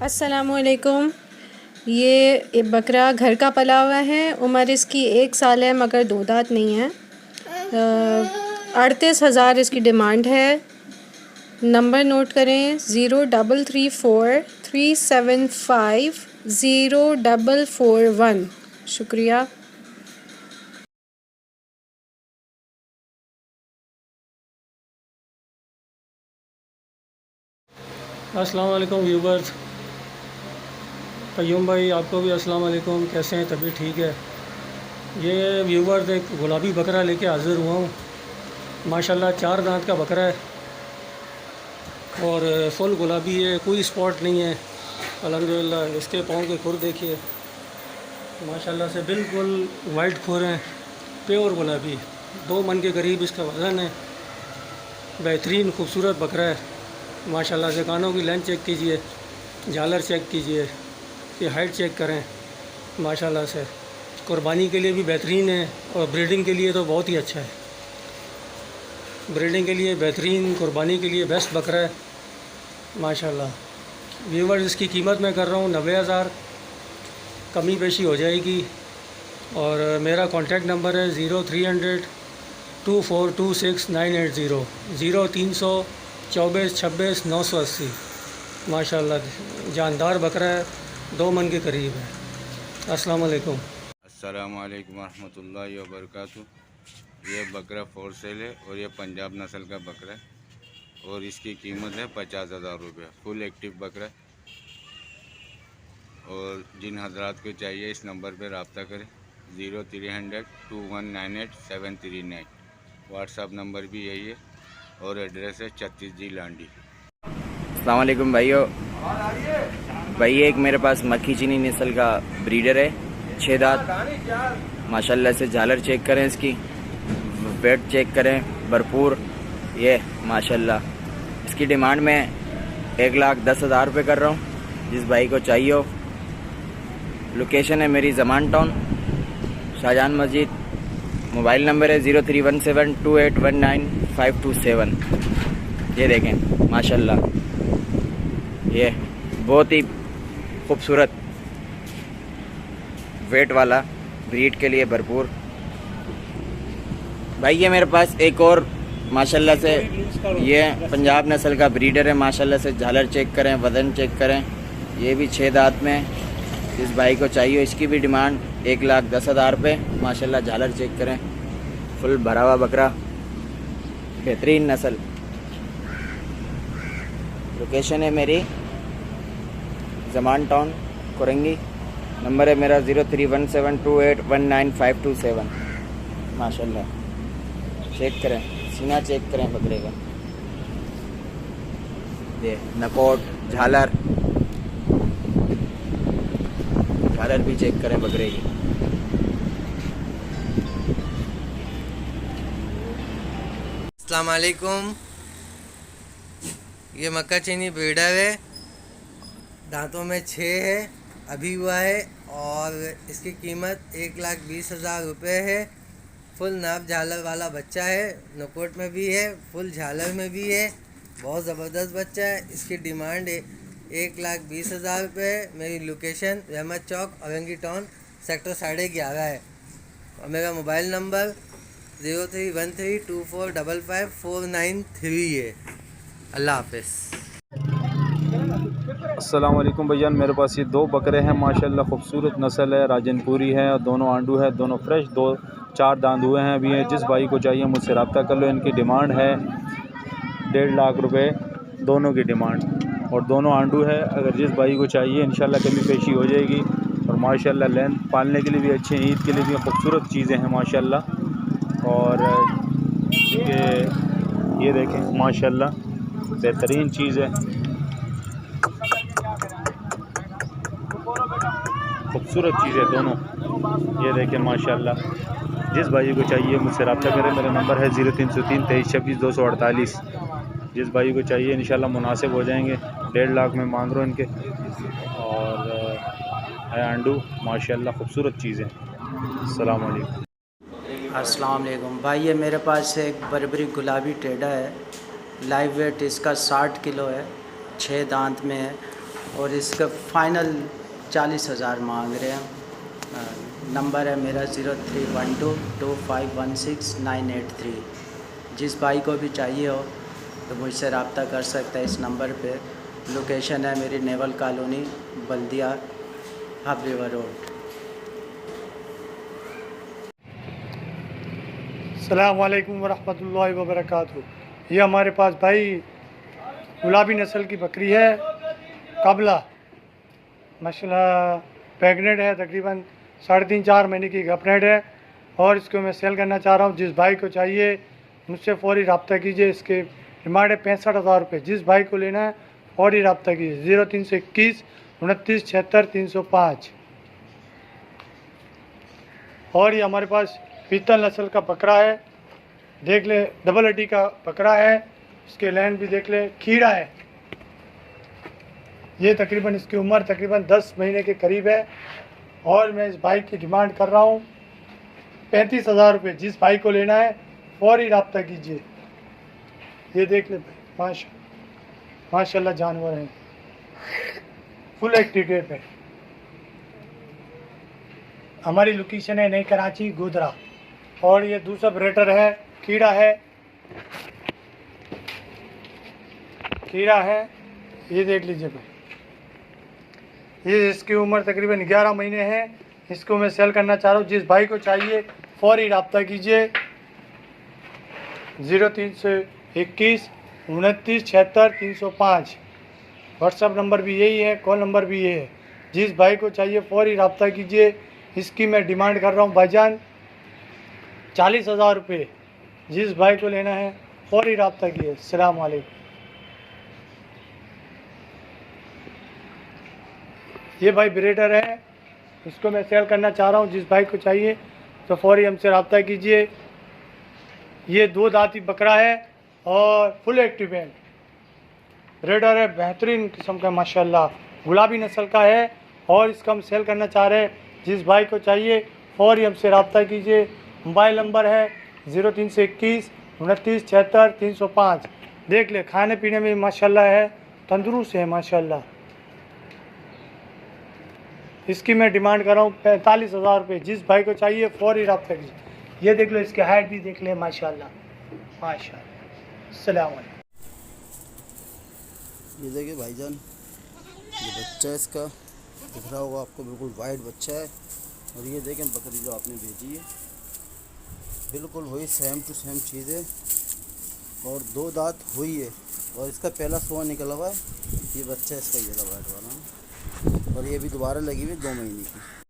अस्सलामुअलैकुम। ये बकरा घर का पला हुआ है। उम्र इसकी 1 साल है मगर 2 दांत नहीं है। 38,000 इसकी डिमांड है। नंबर नोट करें 0343750441। शुक्रिया। अस्सलाम वालेकुम व्यूवर्स। कयूम भाई आपको भी अस्सलाम वालेकुम। कैसे हैं? तबीयत ठीक है? ये व्यूवर्स एक गुलाबी बकरा लेके हाज़िर हुआ हूँ। माशाल्लाह 4 दांत का बकरा है और फुल गुलाबी है, कोई स्पॉट नहीं है अल्हम्दुलिल्लाह। इसके पाँव के खुर देखिए माशाल्लाह से बिल्कुल वाइट खुर हैं, प्योर गुलाबी। 2 मन के करीब इसका वज़न है। बेहतरीन खूबसूरत बकरा है माशाल्लाह से। कानों की लेंथ चेक कीजिए, झालर चेक कीजिए, कि हाइट चेक करें माशाल्लाह से। कुर्बानी के लिए भी बेहतरीन है और ब्रीडिंग के लिए तो बहुत ही अच्छा है। ब्रीडिंग के लिए बेहतरीन, कुर्बानी के लिए बेस्ट बकरा है माशाल्लाह। व्यूवर्स इसकी कीमत मैं कर रहा हूँ 90,000, कमी पेशी हो जाएगी। और मेरा कॉन्टैक्ट नंबर है 03002426 980 032426 माशाल्लाह जानदार बकरा है, 2 मन के करीब है। अस्सलाम वालेकुम। अस्सलामु अलैकुम रहमतुल्लाहि व बरकातुहू। ये बकरा फॉर सेल है और ये पंजाब नस्ल का बकरा है और इसकी कीमत है 50,000 रुपये। फुल एक्टिव बकरा है और जिन हजरात को चाहिए इस नंबर पर रब्ता करें 03002198 739। व्हाट्सअप नंबर भी यही है और एड्रेस है 36G लांडी। अस्सलाम वालेकुम भाइयों। भाई एक मेरे पास मक्खी चीनी नस्ल का ब्रीडर है, 6 दांत माशाल्लाह से। झालर चेक करें, इसकी वेट चेक करें भरपूर। ये माशाल्लाह इसकी डिमांड में 1,10,000 रुपये कर रहा हूँ। जिस भाई को चाहिए हो, लोकेशन है मेरी ज़मान टाउन, शाहजहान मस्जिद। मोबाइल नंबर है 03172819 527। ये देखें माशाल्लाह, ये बहुत ही खूबसूरत वेट वाला, ब्रीड के लिए भरपूर। भाई ये मेरे पास एक और माशाल्लाह से ये पंजाब नस्ल का ब्रीडर है माशाल्लाह से। झालर चेक करें, वज़न चेक करें। ये भी 6 दांत में। जिस भाई को चाहिए इसकी भी डिमांड 1,10,000 रुपये माशाल्लाह। झालर चेक करें, फुल भरा हुआ बकरा, बेहतरीन नस्ल। लोकेशन है मेरी ज़मान टाउन कोरंगी। नंबर है मेरा 03172819 माशाल्लाह। चेक करें, सीना चेक करें बकरे का, ये नकोट, झालर भी चेक करें बकरे की। अस्सलाम वालेकुम। ये मक्का चीनी ब्रीडर है, दांतों में 6 है, अभी हुआ है और इसकी कीमत 1,20,000 रुपये है। फुल नाप झालर वाला बच्चा है, नकोट में भी है, फुल झालर में भी है। बहुत ज़बरदस्त बच्चा है। इसकी डिमांड 1,20,000 रुपये है। मेरी लोकेशन रहमत चौक, औरंगी टाउन, सेक्टर 11.5 है और मेरा मोबाइल नंबर 0313245549 है। अल्लाह हाफ़िज़। अस्सलाम वालेकुम भैया। मेरे पास ये 2 बकरे हैं माशाल्लाह, खूबसूरत नस्ल है, राजनपुरी है और दोनों आंडू है, दोनों फ्रेश, 4 दांत हुए हैं अभी हैं। जिस भाई को चाहिए मुझसे रब्ता कर लो। इनकी डिमांड है 1.5 लाख रुपए, दोनों की डिमांड, और दोनों आंडू है। अगर जिस भाई को चाहिए इंशाल्लाह कमी पेशी हो जाएगी। और माशाल्लाह लेंथ पालने के लिए भी अच्छे हैं, ईद के लिए भी खूबसूरत चीज़ें हैं माशाल्लाह। और ये देखें माशाल्लाह बेहतरीन चीज़ है, खूबसूरत चीज़ है दोनों। ये देखें माशाल्लाह। जिस भाई को चाहिए मुझसे रब्ता करें। मेरा नंबर है 0303236248। जिस भाई को चाहिए इंशाल्लाह मुनासिब हो जाएंगे। 1.5 लाख में मांग रहा हूँ इनके। और है आंडू माशाल्लाह, खूबसूरत चीज़ें। अस्सलाम वालेकुम। अस्सलाम वालेकुम भाई। ये मेरे पास एक बरबरी गुलाबी टेढ़ा है, लाइव वेट इसका 60 किलो है, 6 दांत में है और इसका फ़ाइनल 40,000 मांग रहे हैं। नंबर है मेरा 03122516 जिस भाई को भी चाहिए हो तो मुझसे रब्ता कर सकता है इस नंबर पे। लोकेशन है मेरी नेवल कॉलोनी, बल्दिया, हब रिवर रोड। अस्सलाम वालेकुम वरहमतुल्लाहि वबरकातुहू। ये हमारे पास भाई गुलाबी नस्ल की बकरी है, काबला, माशाल्लाह प्रेग्नेंट है, तकरीबन 3.5-4 महीने की गपनेट है और इसको मैं सेल करना चाह रहा हूँ। जिस भाई को चाहिए मुझसे फ़ौरी रब्ता कीजिए। इसके डिमांड है 65,000 रुपये। जिस भाई को लेना है फ़ौरी रब्ता कीजिए 0321 29 76 305। और ये हमारे पास पीतल नस्ल का बकरा है, देख ले, डबल हड्डी का बकरा है। इसके लैंड भी देख ले, खीरा है। ये तकरीबन इसकी उम्र तकरीबन 10 महीने के करीब है और मैं इस भाई की डिमांड कर रहा हूँ 35,000 रुपये। जिस भाई को लेना है फ़ौरी रब्ता कीजिए। ये देख ले भाई, माशाल्लाह जानवर हैं, फुल एक्टिव है। हमारी लोकेशन है नई कराची, गोधरा। और ये दूसरा ब्रेटर है, खीरा है, खीरा है। ये देख लीजिए भाई, ये इसकी उम्र तकरीबन 11 महीने है। इसको मैं सेल करना चाह रहा हूँ। जिस भाई को चाहिए फ़ौरी रब्ता कीजिए 0321 29 76 305। व्हाट्सअप नंबर भी यही है, कॉल नंबर भी ये है। जिस भाई को चाहिए फ़ौरी रब्ता कीजिए। इसकी मैं डिमांड कर रहा हूँ भाईजान 40,000 रुपये। जिस भाई को लेना है फ़ौरी रब्ता कीजिए। अस्सलाम वालेकुम। ये भाई ब्रीडर है, इसको मैं सेल करना चाह रहा हूँ। जिस भाई को चाहिए तो फ़ौरी हमसे रब्ता कीजिए। ये 2 दांती बकरा है और फुल एक्टिव है, ब्रीडर है, बेहतरीन किस्म का माशाल्लाह, गुलाबी नस्ल का है और इसका हम सेल करना चाह रहे हैं। जिस भाई को चाहिए फ़ौरी हमसे रब्ता कीजिए। मोबाइल नंबर है 0321 29 76 305। देख ले, खाने पीने में माशाल्लाह है, तंदुरुस्त है माशाल्लाह। इसकी मैं डिमांड कर रहा हूँ 45,000 रुपये। जिस भाई को चाहिए फ़ौरी रब्ता कीजिए। ये देख लो, इसकी हाइट भी देख ले माशाल्लाह माशाल्लाह। अस्सलाम वालेकुम। ये देखिए भाईजान, ये बच्चा है इसका, दिख रहा होगा आपको, बिल्कुल वाइट बच्चा है। और ये देखें बकरी जो आपने भेजी है, बिल्कुल वही सेम टू सेम चीज़ है और 2 दांत हुई है और इसका पहला सोआ निकला हुआ है। ये बच्चा है इसका, ये वाइट वाला, और ये भी दोबारा लगी हुई 2 महीने की।